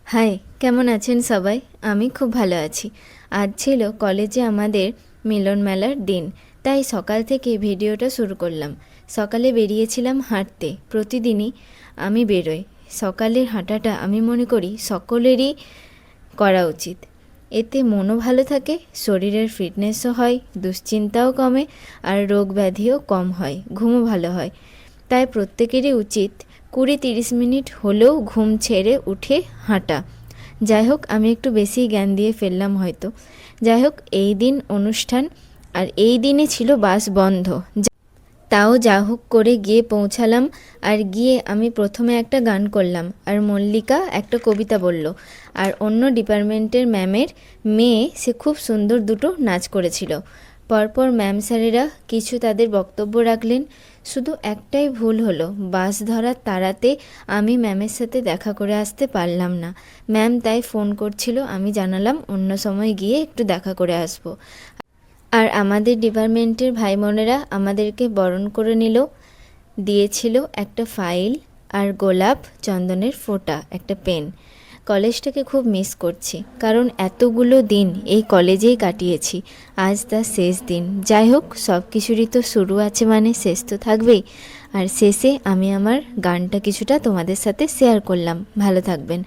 High, কেমন আছেন সবাই? আমি খুব ভালো আছি। আজ ছিল কলেজে আমাদের মিলন মেলার দিন, তাই সকাল থেকে ভিডিওটা শুরু করলাম। সকালে বেরিয়েছিলাম হাঁটতে। প্রতিদিনই আমি বেরোই। সকালের হাঁটাটা আমি মনে করি সকলেরই করা উচিত। এতে মনও ভালো থাকে, শরীরের ফিটনেসও হয়, দুশ্চিন্তাও কমে, আর রোগ ব্যাধিও কম হয়, ঘুমও ভালো হয়। তাই প্রত্যেকেরই উচিত 20-30 মিনিট হলেও ঘুম ছেড়ে উঠে হাঁটা। যাই হোক, আমি একটু বেশি জ্ঞান দিয়ে ফেললাম হয়তো। যাই হোক, এই দিন অনুষ্ঠান, আর এই দিনে ছিল বাস বন্ধ। তাও যা হোক করে গিয়ে পৌঁছালাম। আর গিয়ে আমি প্রথমে একটা গান করলাম, আর মল্লিকা একটা কবিতা বলল, আর অন্য ডিপার্টমেন্টের ম্যামের মেয়ে সে খুব সুন্দর দুটো নাচ করেছিল। পরপর ম্যাম স্যারেরা কিছু তাদের বক্তব্য রাখলেন। শুধু একটাই ভুল হলো, বাস ধরার তাড়াতে আমি ম্যামের সাথে দেখা করে আসতে পারলাম না। ম্যাম তাই ফোন করছিল, আমি জানালাম অন্য সময় গিয়ে একটু দেখা করে আসবো। আর আমাদের ডিপার্টমেন্টের ভাই বোনেরা আমাদেরকে বরণ করে নিল। দিয়েছিল একটা ফাইল আর গোলাপ, চন্দনের ফোঁটা, একটা পেন। কলেজটাকে খুব মিস করছি, কারণ এতগুলো দিন এই কলেজেই কাটিয়েছি। আজ তার শেষ দিন। যাই হোক, সব কিছুরই তো শুরু আছে, মানে শেষ তো থাকবেই। আর শেষে আমি আমার গানটা কিছুটা তোমাদের সাথে শেয়ার করলাম। ভালো থাকবেন।